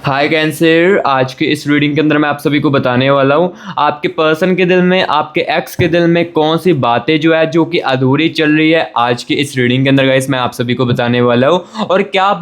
हाय cancer, आज के इस रीडिंग के अंदर मैं आप सभी को बताने वाला हूँ आपके पर्सन के दिल में, आपके एक्स के दिल में कौन सी बातें जो है जो कि अधूरी चल रही है। आज की इस रीडिंग के अंदर गाइस मैं आप सभी को बताने वाला हूँ, और क्या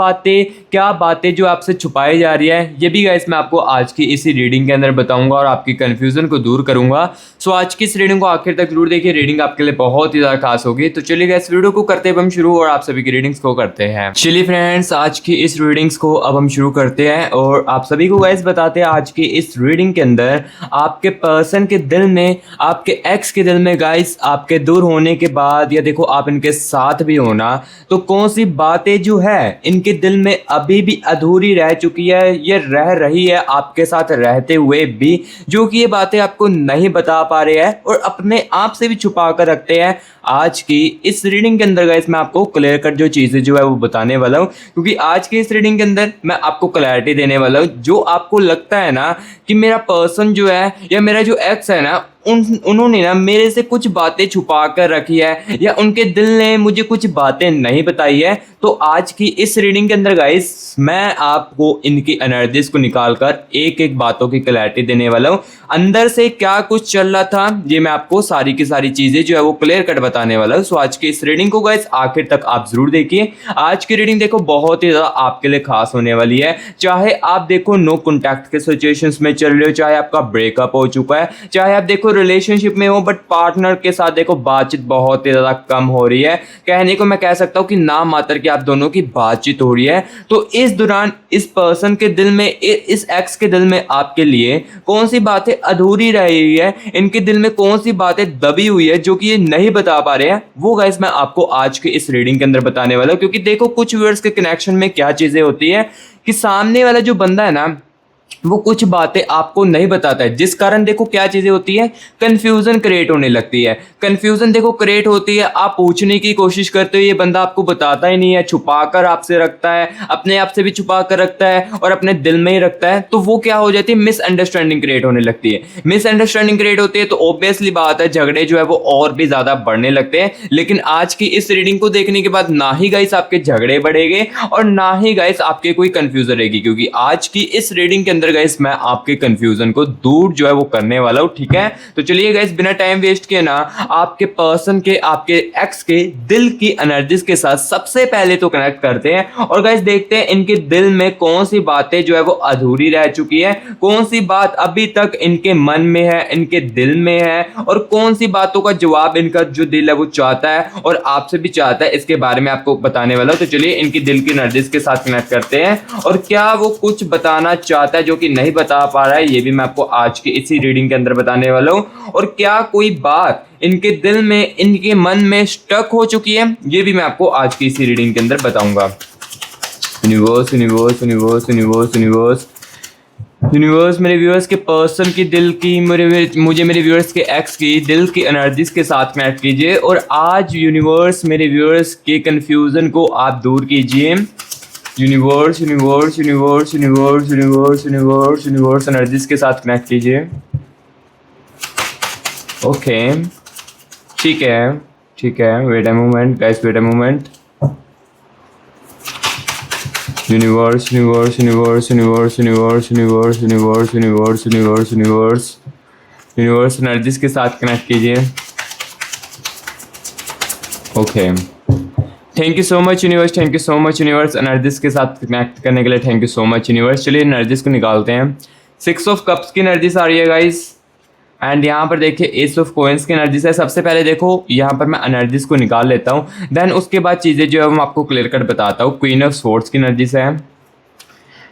बातें जो आपसे छुपाई जा रही है ये भी गाइस मैं आपको आज की इसी रीडिंग के अंदर बताऊंगा और आपकी कन्फ्यूजन को दूर करूंगा। सो आज की इस रीडिंग को आखिर तक जरूर देखिए, रीडिंग आपके लिए बहुत ही ज़्यादा खास होगी। तो चलिए गाइस वीडियो को करते हैं हम शुरू और आप सभी की रीडिंग्स को करते हैं। चलिए फ्रेंड्स, आज की इस रीडिंग्स को अब हम शुरू करते हैं और आप सभी को गाइस बताते हैं आज की इस रीडिंग के अंदर आपके पर्सन के दिल में, आपके एक्स के दिल में गाइस आपके दूर होने के बाद या देखो आप इनके साथ भी होना, तो कौन सी बातें जो है इनके दिल में अभी भी अधूरी रह चुकी है, ये रह रही है आपके साथ रहते हुए भी, जो कि ये बातें आपको नहीं बता पा रहे हैं और अपने आप से भी छुपा कर रखते हैं। आज की इस रीडिंग के अंदर गाइस मैं आपको क्लियर कट जो चीज़ें जो है वो बताने वाला हूँ, क्योंकि आज की इस रीडिंग के अंदर मैं आपको क्लैरिटी देने वाला हूँ। जो आपको लगता है ना कि मेरा पर्सन जो है या मेरा जो एक्स है ना, उन्होंने ना मेरे से कुछ बातें छुपा कर रखी है या उनके दिल ने मुझे कुछ बातें नहीं बताई है, तो आज की इस रीडिंग के अंदर गाइस मैं आपको इनकी एनर्जीज को निकाल कर एक एक बातों की क्लैरिटी देने वाला हूँ। अंदर से क्या कुछ चल रहा था ये मैं आपको सारी की सारी चीजें जो है वो क्लियर कट बताने वाला हूँ। सो आज की इस रीडिंग को गाइस आखिर तक आप जरूर देखिए। आज की रीडिंग देखो बहुत ही ज्यादा आपके लिए खास होने वाली है। चाहे आप देखो नो कॉन्टैक्ट के सिचुएशंस में चल रहे हो, चाहे आपका ब्रेकअप हो चुका है, चाहे आप देखो रिलेशनशिप में हो बट पार्टनर के साथ देखो बातचीत बहुत ही ज्यादा कम हो रही है, कहने को मैं कह सकता हूँ कि नाम मात्र की आप दोनों की बातचीत हो रही है, तो इस दौरान इस पर्सन के दिल में, इस एक्स के दिल में आपके लिए कौन सी बातें अधूरी रह रही है, इनके दिल में कौन सी बातें दबी हुई है जो कि ये नहीं बता पा रहे हैं, वो गाइस मैं आपको आज के इस रीडिंग के अंदर बताने वाला हूँ। क्योंकि देखो कुछ व्यूअर्स के कनेक्शन में क्या चीजें होती है कि सामने वाला जो बंदा है ना वो कुछ बातें आपको नहीं बताता है, जिस कारण देखो क्या चीजें होती है, कंफ्यूजन क्रिएट होने लगती है। कंफ्यूजन देखो क्रिएट होती है, आप पूछने की कोशिश करते हो, ये बंदा आपको बताता ही नहीं है, छुपा कर आपसे रखता है, अपने आप से भी छुपा कर रखता है और अपने दिल में ही रखता है, तो वो क्या हो जाती है, मिसअंडरस्टैंडिंग क्रिएट होने लगती है। मिसअंडरस्टैंडिंग क्रिएट होती है तो ऑब्वियसली बात है झगड़े जो है वो और भी ज्यादा बढ़ने लगते हैं। लेकिन आज की इस रीडिंग को देखने के बाद ना ही गाइस आपके झगड़े बढ़ेंगे और ना ही गाइस आपके कोई कंफ्यूजन रहेगी, क्योंकि आज की इस रीडिंग के अंदर गाइस मैं आपके कंफ्यूजन को दूर जो है वो करने वाला हूं। ठीक है, तो चलिए गाइस बिना टाइम वेस्ट किए ना आपके पर्सन के, आपके एक्स के दिल की एनर्जीज के साथ सबसे पहले तो कनेक्ट करते हैं और गाइस देखते हैं इनके दिल में कौन सी बातें जो है वो अधूरी रह चुकी है, कौन सी बात अभी तक इनके मन में है, इनके दिल में है, और कौन सी बातों का जवाब इनका जो दिल है वो चाहता है और आपसे भी चाहता है। इसके बारे में आपको बताने वाला हूं। तो चलिए इनकी दिल की एनर्जीज के साथ कनेक्ट करते हैं और क्या वो कुछ बताना चाहता है जो कि नहीं बता पा रहा है, ये भी मैं आपको आज की इसी रीडिंग के अंदर बताने वाला हूं। और क्या कोई बात इनके दिल में, इनके मन में स्टक हो चुकी है, ये भी मैं आपको आज की इसी रीडिंग के अंदर बताऊंगा। Universe universe universe universe universe universe मेरे व्यूअर्स के पर्सन की दिल की, मुझे मेरे व्यूअर्स के एक्स की दिल की एनर्जीज के साथ कनेक्ट कीजिए और आज यूनिवर्स मेरे व्यूअर्स के कंफ्यूजन को आप दूर कीजिए। Universe universe universe universe universe universe universe energies के साथ कनेक्ट कीजिए। ओके ठीक है, ठीक है, wait a moment guys, wait a moment. Universe universe universe universe universe universe universe universe universe universe universe energies के साथ कनेक्ट कीजिए। Okay, thank you so much universe, thank you so much universe energies के साथ connect करने के लिए, thank you so much universe. चलिए energies को निकालते हैं। 6 ऑफ कप्स की एनर्जीज आ रही है गाइस, एंड यहाँ पर देखिए एस ऑफ कॉइंस की एनर्जीज है। सबसे पहले देखो यहाँ पर मैं एनर्जीज को निकाल लेता हूँ, देन उसके बाद चीज़ें जो है मैं आपको क्लियर कट बताता हूँ। क्वीन ऑफ स्वॉर्ड्स की एनर्जीज है,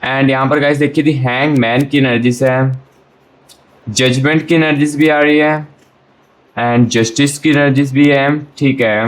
एंड यहाँ पर गाइस देखिए दी हैंग मैन की एनर्जीज है, जजमेंट की एनर्जीज भी आ रही है, एंड जस्टिस की एनर्जीज भी है। ठीक है,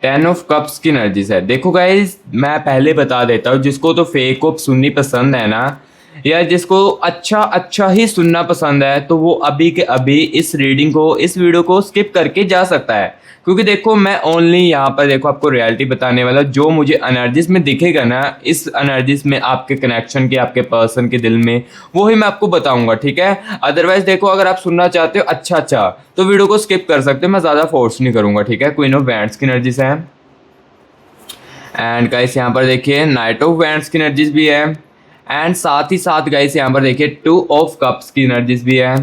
10 ऑफ कप्स की एनर्जीज है। देखो गाइज मैं पहले बता देता हूँ, जिसको तो फेक ऑफ सुननी पसंद है ना, या जिसको अच्छा ही सुनना पसंद है, तो वो अभी के अभी इस रीडिंग को, इस वीडियो को स्किप करके जा सकता है। क्योंकि देखो मैं ओनली यहाँ पर देखो आपको रियलिटी बताने वाला, जो मुझे एनर्जीज में दिखेगा ना, इस एनर्जीज में आपके कनेक्शन के, आपके पर्सन के दिल में, वो ही मैं आपको बताऊंगा। ठीक है, अदरवाइज देखो अगर आप सुनना चाहते हो अच्छा तो वीडियो को स्किप कर सकते हो, मैं ज़्यादा फोर्स नहीं करूंगा। ठीक है, क्वीन ऑफ वैंड्स की एनर्जीज है, एंड गाइस यहाँ पर देखिए नाइट ऑफ वैंड्स की एनर्जीज भी है, एंड साथ ही साथ गाइस यहाँ पर देखिए 2 ऑफ कप्स की एनर्जीज भी है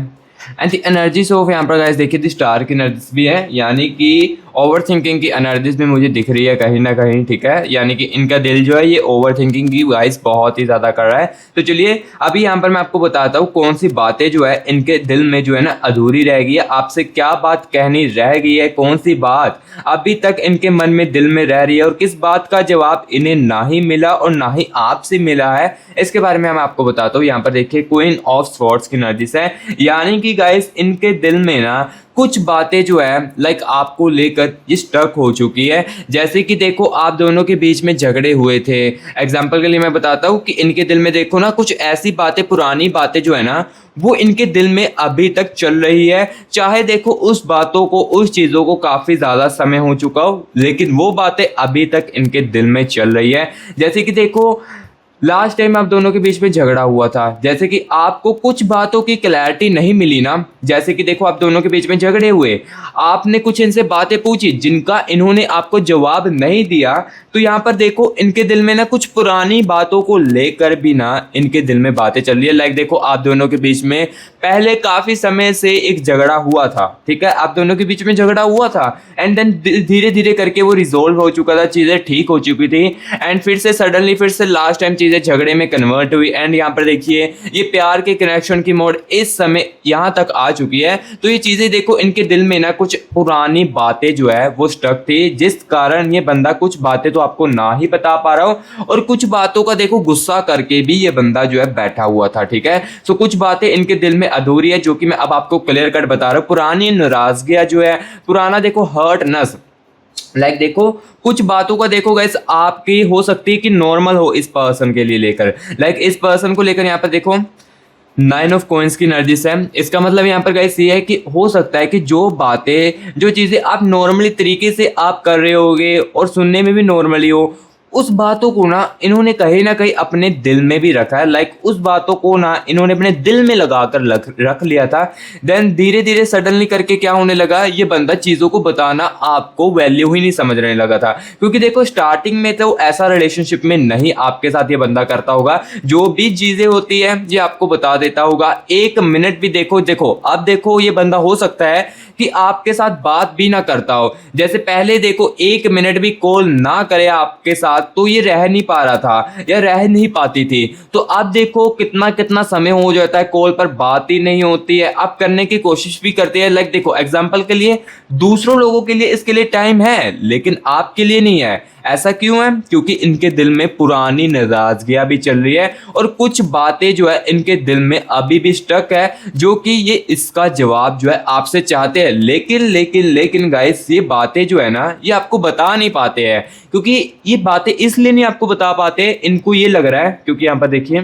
एंड द एनर्जीज ऑफ यहाँ पर गाइस देखिए द स्टार की एनर्जीज भी है, यानी कि ओवर थिंकिंग की एनर्जीज भी मुझे दिख रही है कहीं ना कहीं, ठीक है। यानी कि इनका दिल जो है ये ओवर थिंकिंग की गाइस बहुत ही ज़्यादा कर रहा है। तो चलिए अभी यहाँ पर मैं आपको बताता हूँ कौन सी बातें जो है इनके दिल में जो है ना अधूरी रह गई है, आपसे क्या बात कहनी रह गई है, कौन सी बात अभी तक इनके मन में दिल में रह रही है और किस बात का जवाब इन्हें ना ही मिला और ना ही आपसे मिला है, इसके बारे में मैं आपको बताता हूँ। यहाँ पर देखिए क्वीन ऑफ स्वॉर्ड्स की एनर्जीज है, यानी कि गाइस इनके दिल में ना कुछ बातें जो है लाइक आपको लेकर ये स्टक हो चुकी है। जैसे कि देखो आप दोनों के बीच में झगड़े हुए थे, एग्जांपल के लिए मैं बताता हूँ कि इनके दिल में देखो ना कुछ ऐसी बातें, पुरानी बातें जो है ना वो इनके दिल में अभी तक चल रही है। चाहे देखो उस बातों को, उस चीज़ों को काफ़ी ज़्यादा समय हो चुका हो, लेकिन वो बातें अभी तक इनके दिल में चल रही है। जैसे कि देखो लास्ट टाइम आप दोनों के बीच में झगड़ा हुआ था, जैसे कि आपको कुछ बातों की क्लैरिटी नहीं मिली ना, जैसे कि देखो आप दोनों के बीच में झगड़े हुए, आपने कुछ इनसे बातें पूछी जिनका इन्होंने आपको जवाब नहीं दिया, तो यहाँ पर देखो इनके दिल में ना कुछ पुरानी बातों को लेकर भी ना इनके दिल में बातें चल रही है। लाइक देखो आप दोनों के बीच में पहले काफ़ी समय से एक झगड़ा हुआ था, ठीक है, आप दोनों के बीच में झगड़ा हुआ था एंड देन धीरे धीरे करके वो रिजोल्व हो चुका था, चीज़ें ठीक हो चुकी थी एंड फिर से सडनली फिर से लास्ट टाइम चीज़ें झगड़े में कन्वर्ट हुई एंड यहाँ पर देखिए ये प्यार के कनेक्शन की मोड इस समय यहाँ तक आ चुकी है। तो ये चीज़ें देखो इनके दिल में ना कुछ पुरानी बातें जो है वो स्टक थी, जिस कारण ये बंदा कुछ बातें तो आपको ना ही बता पा रहा हो और कुछ बातों का देखो गुस्सा करके भी ये बंदा जो है बैठा हुआ था, ठीक है। सो कुछ बातें इनके दिल में अधूरी है जो कि मैं अब आपको क्लियर कट बता रहा हूँ। पुरानी नाराजगियां जो है, पुराना देखो हर्टनेस, लाइक देखो कुछ बातों का देखो गाइस आपकी हो सकती है कि नॉर्मल हो इस पर्सन के लिए लेकर, लाइक इस पर्सन को लेकर यहाँ पर देखो 9 ऑफ कॉइंस की एनर्जीज है। इसका मतलब यहाँ पर गाइस ये है कि हो सकता है कि जो बातें, जो चीज़ें आप नॉर्मली तरीके से आप कर रहे होगे और सुनने में भी नॉर्मली हो, उस बातों को ना इन्होंने कहीं ना कहीं अपने दिल में भी रखा है। लाइक उस बातों को ना इन्होंने अपने दिल में लगा कर रख लिया था, देन धीरे धीरे सडनली करके क्या होने लगा, ये बंदा चीज़ों को बताना आपको वैल्यू ही नहीं समझने लगा था। क्योंकि देखो स्टार्टिंग में तो ऐसा रिलेशनशिप में नहीं आपके साथ ये बंदा करता होगा, जो भी चीज़ें होती है ये आपको बता देता होगा। 1 मिनट भी देखो अब देखो ये बंदा हो सकता है कि आपके साथ बात भी ना करता हो, जैसे पहले देखो 1 मिनट भी कॉल ना करे आपके साथ तो ये रह नहीं पा रहा था या रह नहीं पाती थी। तो अब देखो कितना कितना समय हो जाता है, कॉल पर बात ही नहीं होती है, आप करने की कोशिश भी करते हैं। लाइक देखो एग्जांपल के लिए दूसरों लोगों के लिए इसके लिए टाइम है लेकिन आपके लिए नहीं है। ऐसा क्यों है? क्योंकि इनके दिल में पुरानी नाराजगियां भी चल रही है और कुछ बातें जो है इनके दिल में अभी भी स्टक है, जो कि ये इसका जवाब जो है आपसे चाहते हैं। लेकिन गाइस ये बातें जो है ना ये आपको बता नहीं पाते हैं, क्योंकि ये बातें इसलिए नहीं आपको बता पाते, इनको ये लग रहा है, क्योंकि यहाँ पर देखिए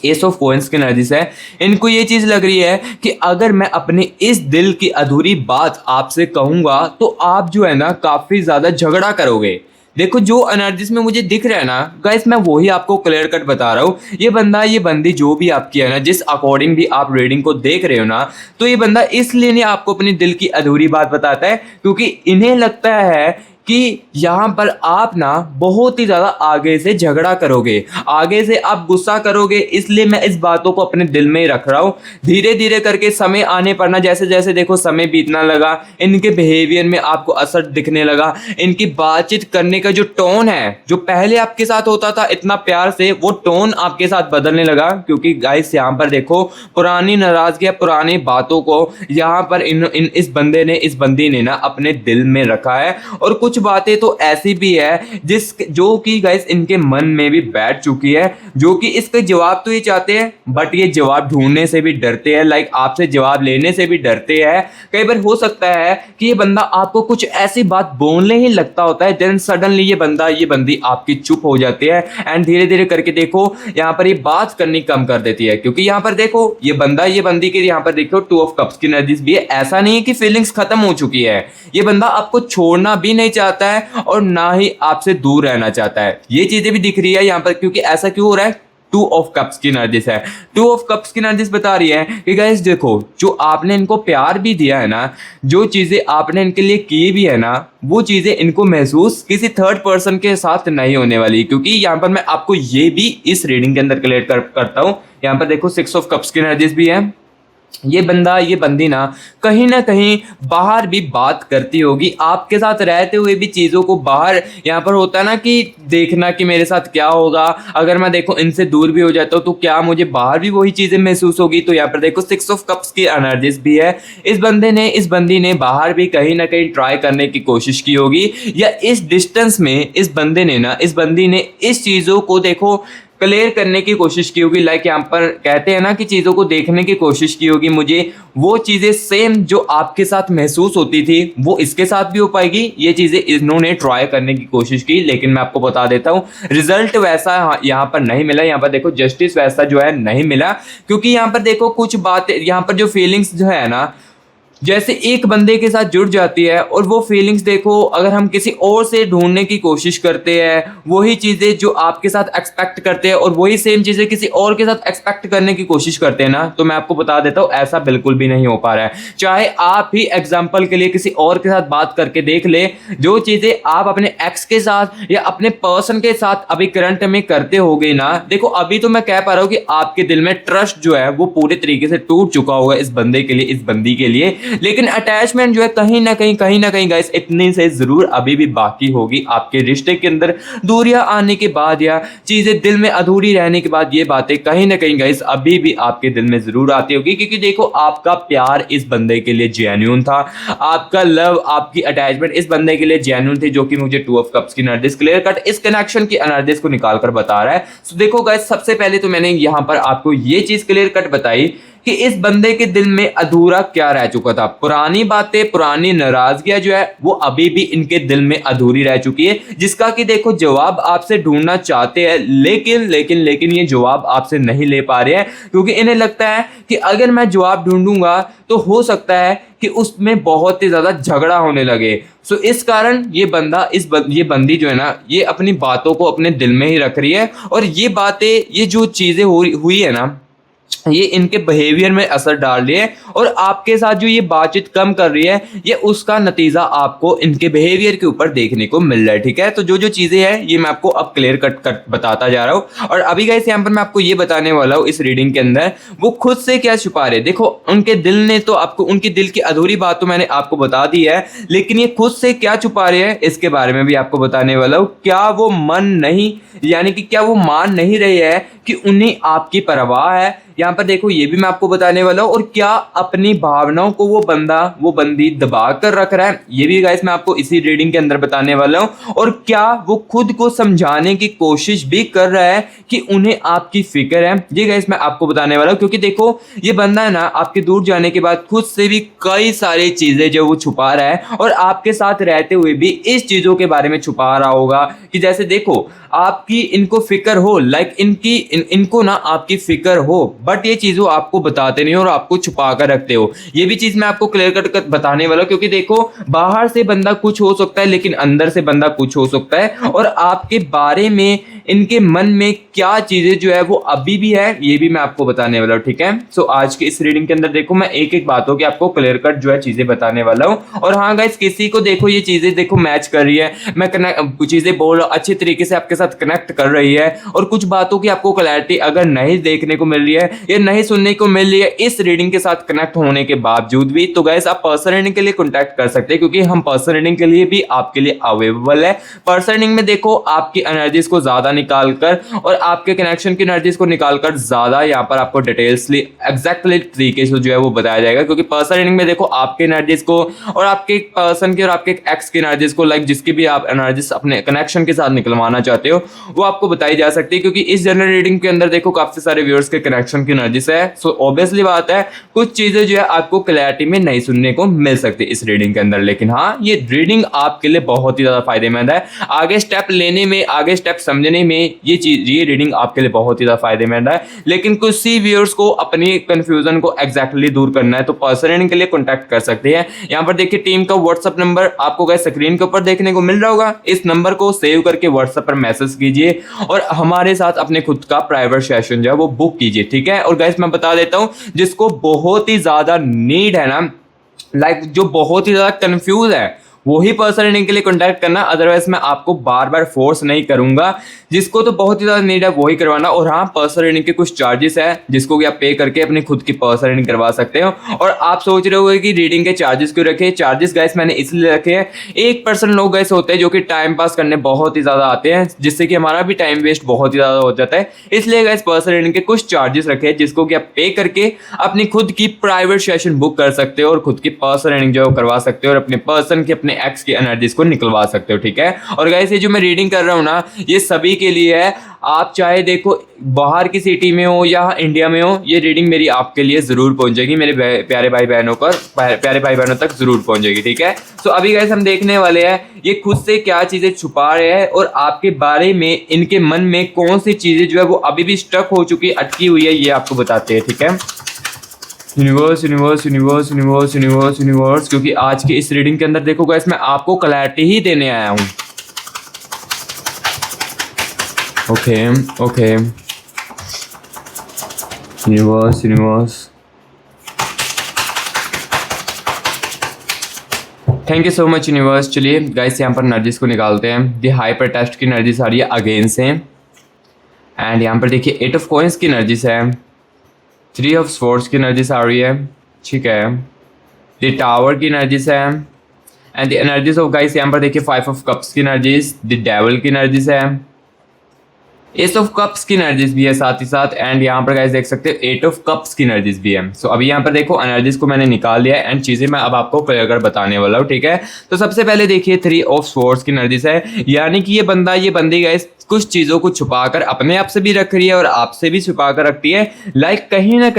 एस ऑफ कॉइंस की एनर्जीज है, इनको ये चीज़ लग रही है कि अगर मैं अपने इस दिल की अधूरी बात आपसे कहूँगा तो आप जो है ना काफ़ी ज़्यादा झगड़ा करोगे। देखो जो एनर्जीज में मुझे दिख रहा है ना गाइस, मैं वही आपको क्लियर कट बता रहा हूँ। ये बंदा, ये बंदी जो भी आपकी है ना, जिस अकॉर्डिंग भी आप रीडिंग को देख रहे हो ना, तो ये बंदा इसलिए नहीं आपको अपनी दिल की अधूरी बात बताता है क्योंकि इन्हें लगता है कि यहाँ पर आप ना बहुत ही ज़्यादा आगे से झगड़ा करोगे, आगे से आप गुस्सा करोगे, इसलिए मैं इस बातों को अपने दिल में ही रख रहा हूँ। धीरे धीरे करके समय आने पर ना, जैसे जैसे देखो समय बीतना लगा, इनके बिहेवियर में आपको असर दिखने लगा, इनकी बातचीत करने का जो टोन है, जो पहले आपके साथ होता था इतना प्यार से, वो टोन आपके साथ बदलने लगा। क्योंकि गाइस यहाँ पर देखो पुरानी नाराजगी, पुरानी बातों को यहाँ पर इस बंदे ने, इस बंदी ने ना अपने दिल में रखा है। और कुछ बातें तो ऐसी भी है जो कि गाइस इनके मन में भी बैठ चुकी है, जो कि इसके जवाब तो ये चाहते हैं बट ये जवाब ढूंढने से भी डरते हैं, लाइक आपसे जवाब लेने से भी डरते हैं। कई बार हो सकता है कि ये बंदा आपको कुछ ऐसी बात बोलने ही लगता होता है, देन सडनली ये बंदा, ये बंदी आपकी चुप हो जाती है एंड धीरे धीरे करके देखो यहाँ पर ये बात करनी कम कर देती है। क्योंकि यहाँ पर देखो ये बंदा, ये बंदी के यहाँ पर देखो 2 ऑफ कप्स की एनर्जीज भी है। ऐसा नहीं है कि फीलिंग्स खत्म हो चुकी है, ये बंदा आपको छोड़ना भी नहीं चाहता है और ना ही आपसे दूर रहना चाहता है। ये चीजें भी दिख रही है यहाँ पर। क्योंकि ऐसा क्यों हो रहा है? टू ऑफ कप्स की एनर्जीज है। टू ऑफ कप्स की एनर्जीज बता रही है कि गाइस देखो, जो आपने इनको प्यार भी दिया है ना, जो चीजें आपने इनके लिए की भी है ना, वो चीजें इनको महसूस किसी थर्ड पर्सन के साथ नहीं होने वाली। क्योंकि यहाँ पर मैं आपको ये भी इस रीडिंग के अंदर क्लियर करता हूँ। यहाँ पर देखो 6 ऑफ कप्स की एनर्जीज भी है। ये बंदा, ये बंदी ना कहीं बाहर भी बात करती होगी आपके साथ रहते हुए भी, चीज़ों को बाहर, यहाँ पर होता है ना कि देखना कि मेरे साथ क्या होगा अगर मैं देखो इनसे दूर भी हो जाता हूँ, तो क्या मुझे बाहर भी वही चीज़ें महसूस होगी। तो यहाँ पर देखो 6 ऑफ कप्स की एनर्जीज भी है। इस बंदी ने बाहर भी कहीं ना कहीं ट्राई करने की कोशिश की होगी, या इस डिस्टेंस में इस बंदी ने इस चीज़ों को देखो क्लियर करने की कोशिश की होगी। लाइक यहाँ पर कहते हैं ना कि चीज़ों को देखने की कोशिश की होगी, मुझे वो चीज़ें सेम जो आपके साथ महसूस होती थी वो इसके साथ भी हो पाएगी। ये चीज़ें इन्होंने ट्राई करने की कोशिश की, लेकिन मैं आपको बता देता हूँ रिजल्ट वैसा यहाँ पर नहीं मिला। यहाँ पर देखो जस्टिस वैसा जो है नहीं मिला, क्योंकि यहाँ पर देखो कुछ बातें, यहाँ पर जो फीलिंग्स जो है ना, जैसे एक बंदे के साथ जुड़ जाती है और वो फीलिंग्स देखो अगर हम किसी और से ढूंढने की कोशिश करते हैं, वही चीज़ें जो आपके साथ एक्सपेक्ट करते हैं और वही सेम चीज़ें किसी और के साथ एक्सपेक्ट करने की कोशिश करते हैं ना, तो मैं आपको बता देता हूँ ऐसा बिल्कुल भी नहीं हो पा रहा है। चाहे आप ही एग्जाम्पल के लिए किसी और के साथ बात करके देख ले, जो चीज़ें आप अपने एक्स के साथ या अपने पर्सन के साथ अभी करंट में करते हो गए ना, देखो अभी तो मैं कह पा रहा हूँ कि आपके दिल में ट्रस्ट जो है वो पूरे तरीके से टूट चुका होगा इस बंदे के लिए, इस बंदी के लिए, लेकिन अटैचमेंट जो है कहीं ना कहीं गाइस इतने से जरूर अभी भी बाकी होगी आपके रिश्ते के अंदर। दूरियां आने के बाद या चीजें दिल में अधूरी रहने के बाद ये बातें कहीं ना कहीं गाइस अभी भी आपके दिल में जरूर आती होगी, क्योंकि देखो आपका प्यार इस बंदे के लिए जेन्युइन था, आपका लव, आपकी अटैचमेंट इस बंदे के लिए जेन्युइन थी, जो कि मुझे 2 ऑफ कप्स की एनर्जीज क्लियर कट इस कनेक्शन की एनर्जीज को निकाल कर बता रहा है। सो देखो गाइस, सबसे पहले तो मैंने यहां पर आपको ये चीज क्लियर कट बताई कि इस बंदे के दिल में अधूरा क्या रह चुका था। पुरानी बातें, पुरानी नाराजगियां जो है वो अभी भी इनके दिल में अधूरी रह चुकी है, जिसका कि देखो जवाब आपसे ढूंढना चाहते हैं, लेकिन ये जवाब आपसे नहीं ले पा रहे हैं, क्योंकि इन्हें लगता है कि अगर मैं जवाब ढूंढूंगा तो हो सकता है कि उसमें बहुत ही ज्यादा झगड़ा होने लगे। सो इस कारण ये बंदी जो है ना, ये अपनी बातों को अपने दिल में ही रख रही है, और ये बातें, ये जो चीजें हुई है ना, ये इनके बिहेवियर में असर डाल रही है, और आपके साथ जो ये बातचीत कम कर रही है, ये उसका नतीजा आपको इनके बिहेवियर के ऊपर देखने को मिल रहा है। ठीक है, तो जो चीजें हैं ये मैं आपको अब क्लियर कट बताता जा रहा हूँ। और अभी गाइस यहाँ पर मैं आपको ये बताने वाला हूँ इस रीडिंग के अंदर वो खुद से क्या छुपा रहे। देखो उनके दिल ने तो आपको, उनके दिल की अधूरी बात तो मैंने आपको बता दी है, लेकिन ये खुद से क्या छुपा रहे हैं इसके बारे में भी आपको बताने वाला हूँ। क्या वो क्या वो मान नहीं रहे हैं कि उन्हें आपकी परवाह है, यहाँ पर देखो ये भी मैं आपको बताने वाला हूँ। और क्या अपनी भावनाओं को वो बंदी दबा कर रख रहा है, ये भी गाइस मैं आपको इसी रीडिंग के अंदर बताने वाला हूँ। और क्या वो खुद को समझाने की कोशिश भी कर रहा है कि उन्हें आपकी फिक्र है, ये गाइस मैं आपको बताने वाला हूँ। क्योंकि देखो ये बंदा है ना, आपके दूर जाने के बाद खुद से भी कई सारी चीजें जो वो छुपा रहा है, और आपके साथ रहते हुए भी इस चीजों के बारे में छुपा रहा होगा कि जैसे देखो आपकी इनको फिक्र हो, लाइक इनको ना आपकी फिक्र हो, बट ये चीजों आपको बताते नहीं हो और आपको छुपा कर रखते हो। ये भी चीज मैं आपको क्लियर कट बताने वाला हूं, क्योंकि देखो बाहर से बंदा कुछ हो सकता है लेकिन अंदर से बंदा कुछ हो सकता है, और आपके बारे में इनके मन में क्या चीजें जो है वो अभी भी है, ये भी मैं आपको बताने वाला हूँ। ठीक है, सो आज के इस रीडिंग के अंदर देखो मैं एक एक बातों की आपको क्लियर कट जो है चीजें बताने वाला हूँ। और हाँ गाइस, किसी को देखो ये चीजें देखो मैच कर रही है, मैं चीजें बोल रहा हूं अच्छी तरीके से आपके साथ कनेक्ट कर रही है, और कुछ बातों की आपको क्लैरिटी अगर नहीं देखने को मिल रही है या नहीं सुनने को मिल रही है इस रीडिंग के साथ कनेक्ट होने के बावजूद भी, तो गाइस आप पर्सनल रीडिंग के लिए कॉन्टैक्ट कर सकते हैं, क्योंकि हम पर्सनल रीडिंग के लिए भी आपके लिए अवेलेबल है। पर्सनल रीडिंग में देखो आपकी एनर्जीज को ज्यादा निकाल कर और आपके कनेक्शन की एनर्जीज को निकालकर ज्यादा यहाँ पर आपको डिटेल्सली एग्जैक्टली तरीके से जो है वो बताया जाएगा। क्योंकि पर्सनल रीडिंग में देखो आपके एनर्जीज को और आपके पर्सन की और आपके एक्स की एनर्जीज को, लाइक जिसकी भी आप एनर्जीज अपने कनेक्शन के साथ निकलवाना चाहते हो, वो आपको बताई जा सकती है। क्योंकि इस जनरल रीडिंग के अंदर देखो काफी सारे व्यूअर्स के कनेक्शन की एनर्जी से है। सो ऑब्वियसली बात है कुछ चीजें जो है आपको क्लैरिटी में नहीं सुनने को मिल सकती इस रीडिंग के अंदर, लेकिन हाँ ये रीडिंग आपके लिए बहुत ही ज्यादा फायदेमंद है। आगे स्टेप लेने में, आगे स्टेप समझने में ये रीडिंग आपके लिए बहुत ही ज्यादा फायदेमंद है। लेकिन कुछ सी व्यूअर्स को अपनी कंफ्यूजन को एग्जैक्टली दूर करना है तो पर्सनल रीडिंग के लिए कॉन्टैक्ट कर सकते हैं। यहाँ पर देखिए टीम का व्हाट्सएप नंबर आपको गाइस स्क्रीन के ऊपर देखने को मिल रहा होगा। इस नंबर को सेव करके व्हाट्सएप पर मैसेज कीजिए और हमारे साथ अपने खुद का प्राइवेट सेशन जो है वो बुक कीजिए, ठीक है। और गाइस मैं बता देता हूं जिसको बहुत ही ज्यादा नीड है ना, जो बहुत ही ज्यादा कंफ्यूज है वही पर्सनल रीडिंग के लिए कॉन्टैक्ट करना, अदरवाइज मैं आपको बार बार फोर्स नहीं करूंगा। जिसको तो बहुत ही ज्यादा नीड है वही करवाना। और हाँ पर्सनल रीडिंग के कुछ चार्जेस है जिसको कि आप पे करके अपनी खुद की पर्सनल रीडिंग करवा सकते हो। और आप सोच रहे होगे कि रीडिंग के चार्जेस क्यों रखे। चार्जेस गाइस मैंने इसलिए रखे हैं, 1% लोग गाइस होते हैं जो कि टाइम पास करने बहुत ही ज्यादा आते हैं, जिससे कि हमारा भी टाइम वेस्ट बहुत ही ज्यादा हो जाता है। इसलिए गाइस पर्सनल रीडिंग के कुछ चार्जेस रखे हैं जिसको कि आप पे करके अपनी खुद की प्राइवेट सेशन बुक कर सकते हो और खुद की पर्सनल रीडिंग जो करवा सकते हो और अपने पर्सन की, अपने एक्स की एनर्जी को निकलवा सकते हो, ठीक है। और गाइस ये जो मैं रीडिंग कर रहा हूं ना ये सभी के लिए है। आप चाहे देखो बाहर की सिटी में हो या इंडिया में हो, ये रीडिंग मेरी आपके लिए जरूर पहुंचेगी, मेरे प्यारे भाई बहनों तक जरूर पहुंचेगी, ठीक है। तो अभी गाइस हम देखने वाले हैं ये खुद से क्या चीजें छुपा रहे हैं और आपके बारे में इनके मन में कौन सी चीजें जो है वो अभी भी स्टक हो चुकी, अटकी हुई है, ये आपको बताते हैं, ठीक है। Universe universe universe universe universe universe, क्योंकि आज की इस रीडिंग के अंदर देखो गाइस मैं आपको क्लैरिटी ही देने आया हूं। Okay okay universe universe, thank you so much universe. चलिए गाइस यहाँ पर एनर्जीज को निकालते हैं। दी हाइपर टेस्ट की एनर्जीज आ रही है अगेन से, एंड यहाँ पर देखिए 8 ऑफ कॉइंस की एनर्जीज है, 3 ऑफ स्वॉर्ड्स की एनर्जीज आ रही है, ठीक है। द टावर की एनर्जीज है and the energies of guys यहाँ पर देखिए 5 ऑफ कप्स की एनर्जीज, द डेविल की एनर्जीज है, एस ऑफ कप्स की एनर्जीज भी है साथ ही साथ, एंड यहाँ पर गाइस देख सकते हो 8 ऑफ कप्स की एनर्जीज भी है। सो अभी यहाँ पर देखो एनर्जीज को मैंने निकाल लिया है एंड चीजें मैं अब आपको क्लियर कर बताने वाला हूँ, ठीक है। तो सबसे पहले देखिए 3 ऑफ स्वॉर्ड्स की एनर्जीज है, यानी कि ये बंदी गाइस कुछ चीजों को छुपाकर अपने आप से भी रख रही है और आपसे भी छुपा कर रखती है। कहीं ना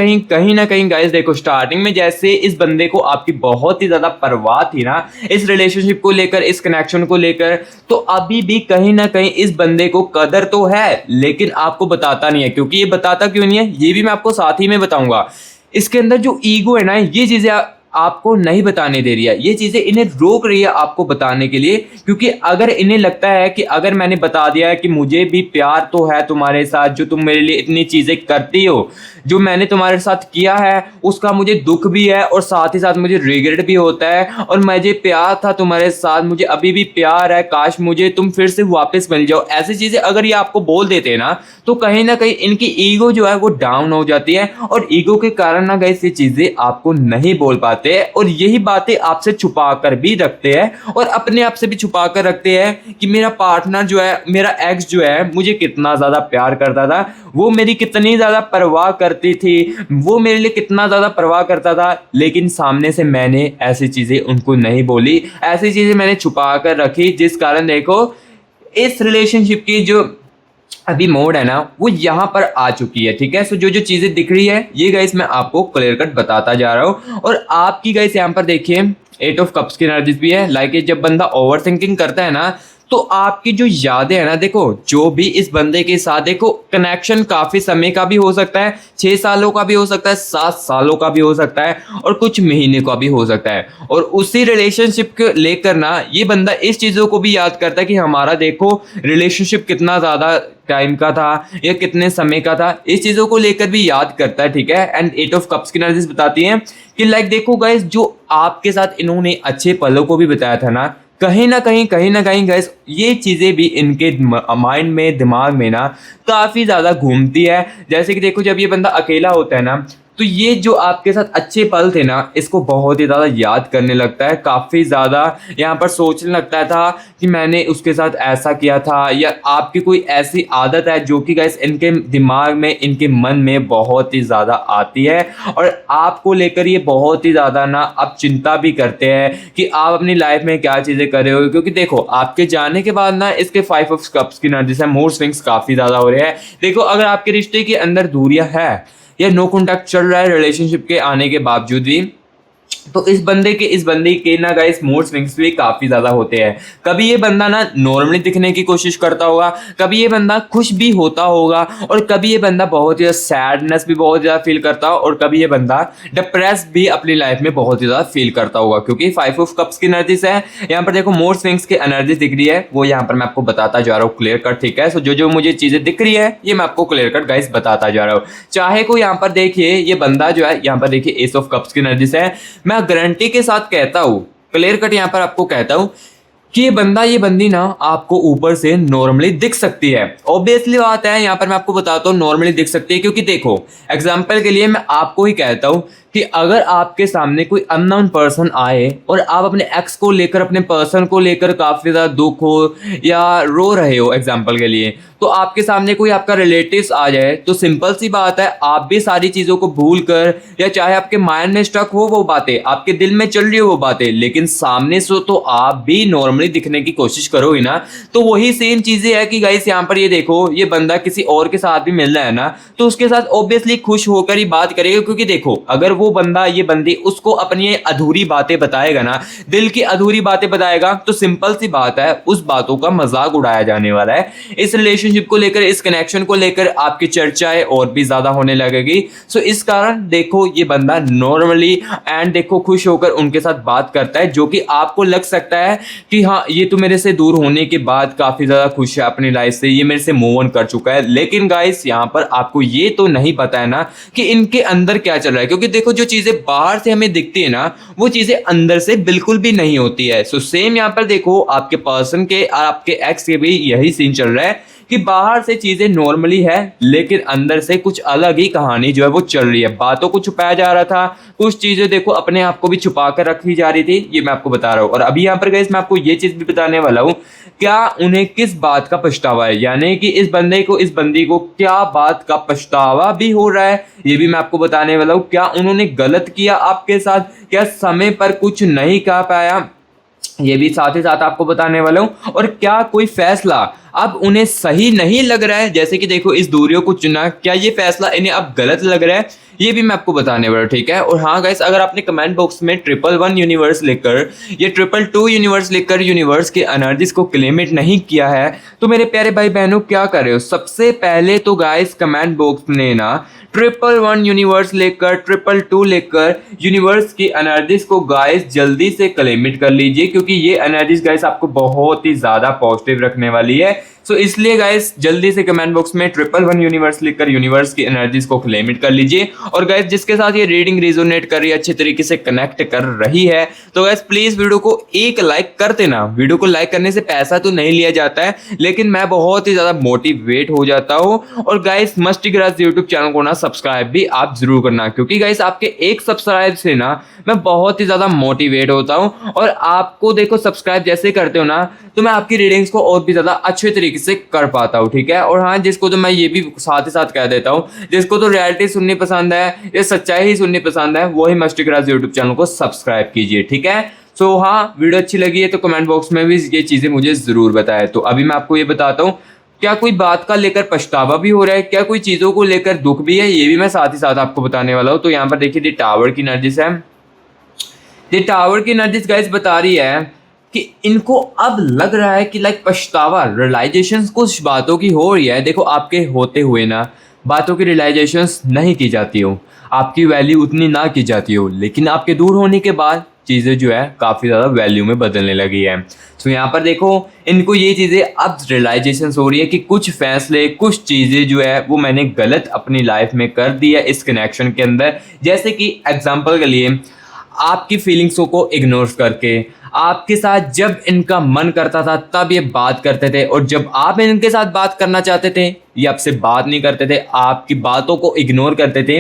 कहीं गाइस देखो स्टार्टिंग में जैसे इस बंदे को आपकी बहुत ही ज्यादा परवाह थी ना इस रिलेशनशिप को लेकर, इस कनेक्शन को लेकर, तो अभी भी कहीं ना कहीं इस बंदे को कदर तो है लेकिन आपको बताता नहीं है। क्योंकि ये बताता क्यों नहीं है ये भी मैं आपको साथ ही में बताऊंगा। इसके अंदर जो ईगो है ना ये चीजें आपको नहीं बताने दे रही है, ये चीजें इन्हें रोक रही है आपको बताने के लिए। क्योंकि अगर इन्हें लगता है कि अगर मैंने बता दिया है कि मुझे भी प्यार तो है तुम्हारे साथ, जो तुम मेरे लिए इतनी चीजें करती हो, जो मैंने तुम्हारे साथ किया है उसका मुझे दुख भी है और साथ ही साथ मुझे रिग्रेट भी होता है, और मुझे प्यार था तुम्हारे साथ, मुझे अभी भी प्यार है, काश मुझे तुम फिर से वापस मिल जाओ, ऐसी चीजें अगर ये आपको बोल देते हैं ना तो कहीं ना कहीं इनकी ईगो जो है वो डाउन हो जाती है और ईगो के कारण ना गाइस ये चीजें आपको नहीं बोल पाते और यही बातें आपसे छुपा कर भी रखते हैं और अपने आप से भी छुपा कर रखते हैं कि मेरा पार्टनर जो है, मेरा एक्स जो है मुझे कितना ज्यादा प्यार करता था, वो मेरी कितनी ज्यादा परवाह करती थी, वो मेरे लिए कितना ज्यादा परवाह करता था, लेकिन सामने से मैंने ऐसी चीजें उनको नहीं बोली, ऐसी चीजें मैंने छुपा कर रखी, जिस कारण देखो इस रिलेशनशिप की जो अभी मोड है ना वो यहाँ पर आ चुकी है, ठीक है। सो जो चीजें दिख रही है ये गाइस मैं आपको क्लियर कट बताता जा रहा हूँ। और आपकी गाइस यहाँ पर देखिए 8 ऑफ कप्स की एनर्जीज भी है। जब बंदा ओवर थिंकिंग करता है ना तो आपकी जो यादें है ना, देखो जो भी इस बंदे के साथ देखो कनेक्शन काफी समय का भी हो सकता है, 6 सालों का भी हो सकता है, 7 सालों का भी हो सकता है और कुछ महीने का भी हो सकता है। और उसी रिलेशनशिप को लेकर ना ये बंदा इस चीजों को भी याद करता है कि हमारा देखो रिलेशनशिप कितना ज्यादा टाइम का था या कितने समय का था, इस चीजों को लेकर भी याद करता है, ठीक है। एंड 8 ऑफ कप्स की एनर्जीज बताती हैं कि देखो गाइस जो आपके साथ इन्होंने अच्छे पलों को भी बताया था ना, कहीं ना कहीं गाइस ये चीजें भी इनके माइंड में, दिमाग में ना काफी ज्यादा घूमती है। जैसे कि देखो जब ये बंदा अकेला होता है ना तो ये जो आपके साथ अच्छे पल थे ना इसको बहुत ही ज़्यादा याद करने लगता है, काफ़ी ज़्यादा यहाँ पर सोचने लगता था कि मैंने उसके साथ ऐसा किया था, या आपकी कोई ऐसी आदत है जो कि गाइस इनके दिमाग में, इनके मन में बहुत ही ज़्यादा आती है और आपको लेकर ये बहुत ही ज़्यादा ना अब चिंता भी करते हैं कि आप अपनी लाइफ में क्या चीज़ें कर रहे हो। क्योंकि देखो आपके जाने के बाद ना इसके 5 ऑफ कप्स की एनर्जी से मूड स्विंग्स काफ़ी ज़्यादा हो रहे हैं। देखो अगर आपके रिश्ते के अंदर दूरियां है या नो कॉन्टैक्ट चल रहा है रिलेशनशिप के आने के बावजूद भी, तो इस बंदे के ना गाइस मूड स्विंग्स भी काफी ज्यादा होते हैं। कभी ये बंदा ना नॉर्मली दिखने की कोशिश करता होगा, कभी ये बंदा खुश भी होता होगा, और कभी ये बंदा बहुत ही सैडनेस भी बहुत ज्यादा फील करता हो, और कभी ये बंदा डिप्रेस भी अपनी लाइफ में बहुत ही ज्यादा फील करता होगा। क्योंकि 5 ऑफ कप्स की एनर्जीज है यहाँ पर, देखो मूड स्विंग्स की एनर्जी दिख रही है, वो यहाँ पर मैं आपको बताता जा रहा हूँ क्लियर कट, ठीक है। सो जो जो मुझे चीजें दिख रही है ये मैं आपको क्लियर कट गाइस बताता जा रहा हूँ। चाहे कोई यहाँ पर देखिए, ये बंदा जो है यहाँ पर देखिए एस ऑफ कप्स की एनर्जीज है, मैं गारंटी के साथ कहता हूं, क्लियर कट यहां पर आपको कहता हूं कि ये बंदा ये बंदी ना आपको ऊपर से नॉर्मली दिख सकती है। ऑब्वियसली बात है, यहां पर मैं आपको बताता हूं नॉर्मली दिख सकती है, क्योंकि देखो एग्जांपल के लिए मैं आपको ही कहता हूं कि अगर आपके सामने कोई अननोन पर्सन आए और आप अपने एक्स को लेकर, अपने पर्सन को लेकर काफी ज्यादा दुख हो या रो रहे हो एग्जांपल के लिए, तो आपके सामने कोई आपका रिलेटिव्स आ जाए, तो सिंपल सी बात है आप भी सारी चीजों को भूल कर, या चाहे आपके माइंड में स्टक हो वो बातें, आपके दिल में चल रही हो वो बातें, लेकिन सामने से तो आप भी नॉर्मली दिखने की कोशिश करोगे ना। तो वही सेम चीजें है कि गाइस यहाँ पर ये देखो, ये बंदा किसी और के साथ भी मिल रहा है ना, तो उसके साथ ऑब्वियसली खुश होकर ही बात करेगा। क्योंकि देखो अगर वो बंदा, ये बंदी उसको अपनी अधूरी बातें बताएगा ना, दिल की अधूरी बातें बताएगा, तो सिंपल सी बात है उस बातों का मजाक उड़ाया जाने वाला है। इस रिलेशनशिप को लेकर, इस कनेक्शन को लेकर आपकी चर्चाएं और भी ज्यादा होने लगेगी। सो इस कारण देखो ये बंदा नॉर्मली एंड देखो खुश होकर उनके साथ बात करता है, जो कि आपको लग सकता है कि हाँ ये तो मेरे से दूर होने के बाद काफी ज्यादा खुश है अपनी लाइफ से, ये मेरे से मूव ऑन कर चुका है। लेकिन गाइस यहाँ पर आपको ये तो नहीं पता है ना कि इनके अंदर क्या चल रहा है। क्योंकि देखो जो चीजें बाहर से हमें दिखती है ना, वो चीजें अंदर से बिल्कुल भी नहीं होती है। सो सेम यहाँ पर देखो आपके पर्सन के और आपके एक्स के भी यही सीन चल रहा है कि बाहर से चीजें नॉर्मली है, लेकिन अंदर से कुछ अलग ही कहानी जो है वो चल रही है। बातों को छुपाया जा रहा था, कुछ चीजें देखो अपने आप को भी छुपा कर रखी जा रही थी, ये मैं आपको बता रहा हूँ। और अभी यहाँ पर गाइस मैं आपको ये चीज भी बताने वाला हूँ, क्या उन्हें किस बात का पछतावा है, यानी कि इस बंदे को, इस बंदी को क्या बात का पछतावा भी हो रहा है, ये भी मैं आपको बताने वाला हूँ। क्या उन्होंने गलत किया आपके साथ, क्या समय पर कुछ नहीं कह पाया, ये भी साथ ही साथ आपको बताने वाला हूं। और क्या कोई फैसला अब उन्हें सही नहीं लग रहा है, जैसे कि देखो इस दूरियों को चुना, क्या ये फैसला इन्हें अब गलत लग रहा है, ये भी मैं आपको बताने वाला हूं, ठीक है। और हाँ गाइस, अगर आपने कमेंट बॉक्स में 111 यूनिवर्स लिखकर या 222 यूनिवर्स लिखकर यूनिवर्स के एनर्जीज को क्लेमिट नहीं किया है, तो मेरे प्यारे भाई बहनों क्या कर रहे हो, सबसे पहले तो गाइस कमेंट बॉक्स में ना 111 यूनिवर्स लेकर 222 लेकर यूनिवर्स की एनर्जीज को गाइस जल्दी से क्लेमिट कर लीजिए, क्योंकि ये एनर्जीज गाइस आपको बहुत ही ज्यादा पॉजिटिव रखने वाली है। सो इसलिए गाइस जल्दी से कमेंट बॉक्स में 111 यूनिवर्स लिखकर यूनिवर्स की एनर्जीज को क्लेमिट कर लीजिए। और गाइस जिसके साथ ये रीडिंग रेजोनेट कर रही है, अच्छे तरीके से कनेक्ट कर रही है, तो गाइस प्लीज वीडियो को एक लाइक कर देना। वीडियो को लाइक करने से पैसा तो नहीं लिया जाता है, लेकिन मैं बहुत ही ज्यादा मोटिवेट हो जाता हूँ। और guys musty grass YouTube channel को ना सब्सक्राइब भी आप जरूर करना, क्योंकि गाइस आपके एक सब्सक्राइब से ना मैं बहुत ही ज्यादा मोटिवेट होता हूँ। और आपको देखो सब्सक्राइब जैसे करते हो ना, तो मैं आपकी रीडिंग्स को और भी ज्यादा अच्छे तरीके से कर पाता हूँ, ठीक है। और हाँ, जिसको तो मैं ये भी साथ ही साथ कह देता हूँ, जिसको तो रियलिटी सुननी पसंद है या सच्चाई ही सुननी पसंद है, वही मस्टी ग्रास यूट्यूब चैनल को सब्सक्राइब कीजिए, ठीक है। सो हाँ, वीडियो अच्छी लगी है तो कमेंट बॉक्स में भी ये चीजें मुझे जरूर बताएं। तो अभी मैं आपको ये बताता हूँ, क्या कोई बात का लेकर पछतावा भी हो रहा है, क्या कोई चीजों को लेकर दुख भी है, ये भी मैं साथ ही साथ आपको बताने वाला हूँ। तो यहाँ पर देखिए दी टावर की एनर्जीज है, दी टावर की एनर्जीज गाइस बता रही है कि इनको अब लग रहा है कि लाइक पछतावा, रियलाइजेशन कुछ बातों की हो रही है। देखो आपके होते हुए ना बातों की रियलाइजेशन नहीं की जाती हो, आपकी वैल्यू उतनी ना की जाती हो, लेकिन आपके दूर होने के बाद चीज़ें जो है काफ़ी ज़्यादा वैल्यू में बदलने लगी है। तो यहाँ पर देखो इनको ये चीज़ें अब रियलाइजेशन हो रही है कि कुछ फैसले, कुछ चीज़ें जो है वो मैंने गलत अपनी लाइफ में कर दी है इस कनेक्शन के अंदर। जैसे कि एग्जाम्पल के लिए आपकी फीलिंग्सों को इग्नोर करके, आपके साथ जब इनका मन करता था तब ये बात करते थे, और जब आप इनके साथ बात करना चाहते थे ये आपसे बात नहीं करते थे, आपकी बातों को इग्नोर करते थे।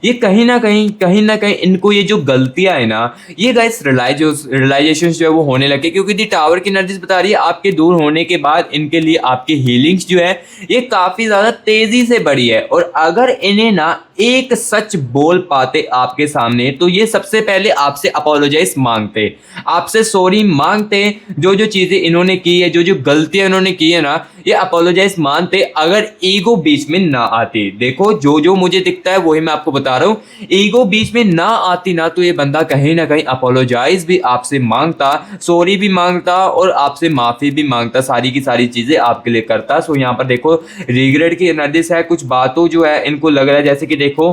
ये कहीं ना कहीं इनको ये जो गलतियां है ना, ये गाइस रियलाइजेशन जो है वो होने लगे, क्योंकि दी टावर की एनर्जीज बता रही है आपके दूर होने के बाद इनके लिए आपकी हीलिंग्स जो है ये काफी ज्यादा तेजी से बढ़ी है। और अगर इन्हें ना एक सच बोल पाते आपके सामने, तो ये सबसे पहले आपसे अपोलोजाइज मांगते, आपसे सॉरी मांगते। जो जो चीजें इन्होंने की है, जो जो गलतियां इन्होंने की है ना, ये अपोलोजाइज मानते अगर ईगो बीच में ना आती। देखो जो जो मुझे दिखता है वही मैं आपको बता रहा हूँ, ईगो बीच में ना आती ना तो ये बंदा कहीं ना कहीं अपोलोजाइज भी आपसे मांगता, सॉरी भी मांगता और आपसे माफी भी मांगता, सारी की सारी चीजें आपके लिए करता। सो यहाँ पर देखो रिग्रेट की एनर्जीज है, कुछ बातों जो है इनको लग रहा है जैसे कि देखो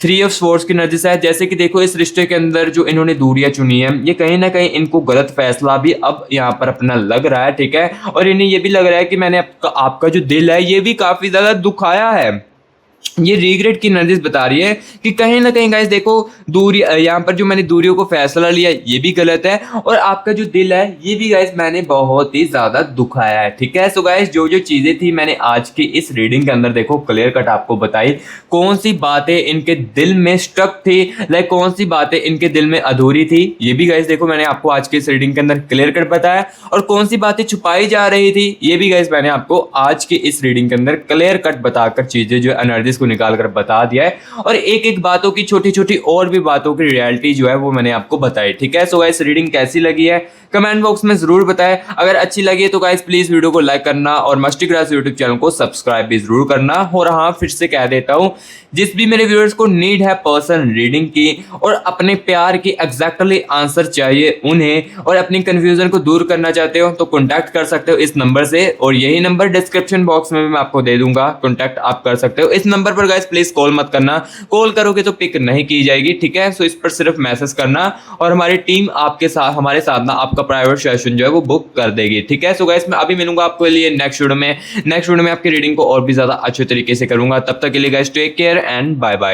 3 ऑफ स्वॉर्ड्स की एनर्जीज है, जैसे कि देखो इस रिश्ते के अंदर जो इन्होंने दूरियां चुनी है ये कहीं ना कहीं इनको गलत फैसला भी अब यहाँ पर अपना लग रहा है, ठीक है। और इन्हें ये भी लग रहा है कि मैंने आपका जो दिल है ये भी काफी ज्यादा दुखाया है। ये रिग्रेट की एनर्जीज बता रही है कि कहीं ना कहीं गाइस देखो दूरी, यहाँ पर जो मैंने दूरियों को फैसला लिया ये भी गलत है, और आपका जो दिल है ये भी गाइस मैंने बहुत ही ज्यादा दुखाया है, ठीक है। सो गाइस जो जो चीजें थी मैंने आज की इस रीडिंग के अंदर देखो क्लियर कट आपको बताई, कौन सी बातें इनके दिल में स्टक थी, लाइक कौन सी बातें इनके दिल में अधूरी थी, ये भी गाइस देखो मैंने आपको आज की इस रीडिंग के अंदर क्लियर कट बताया, और कौन सी बातें छुपाई जा रही थी ये भी गाइस मैंने आपको आज की इस रीडिंग के अंदर क्लियर कट बताकर चीजें जो एनर्जीज को निकाल कर बता दिया है, और एक एक बातों की छोटी छोटी और भी बातों की रियलिटी जो है वो मैंने आपको बताई, ठीक है। सो गाइस रीडिंग कैसी लगी है कमेंट बॉक्स में जरूर बताएं, अगर अच्छी लगी है तो गाइस प्लीज वीडियो को लाइक करना और मस्टी क्लास यूट्यूब चैनल को सब्सक्राइब भी जरूर करना। और हाँ फिर से कह देता हूँ, जिस भी मेरे व्यूअर्स को नीड है पर्सन रीडिंग की और अपने प्यार की एग्जैक्टली आंसर चाहिए उन्हें, और अपनी कंफ्यूजन को दूर करना चाहते हो तो कॉन्टैक्ट कर सकते हो इस नंबर से, और यही नंबर डिस्क्रिप्शन बॉक्स में भी मैं आपको दे दूंगा, कॉन्टैक्ट आप कर सकते हो इस नंबर पर। गाइस प्लीज कॉल मत करना, कॉल करोगे तो पिक नहीं की जाएगी, ठीक है। सो इस पर सिर्फ मैसेज करना और हमारी टीम आपके साथ हमारे साथ ना आपका प्राइवेट सेशन जो है वो बुक कर देगी, ठीक है। सो गाइस मैं अभी मिलूंगा आपको लिए नेक्स्ट वीडियो में आपकी रीडिंग को और भी ज्यादा अच्छे तरीके से करूंगा। तब तक के लिए guys take care and bye bye.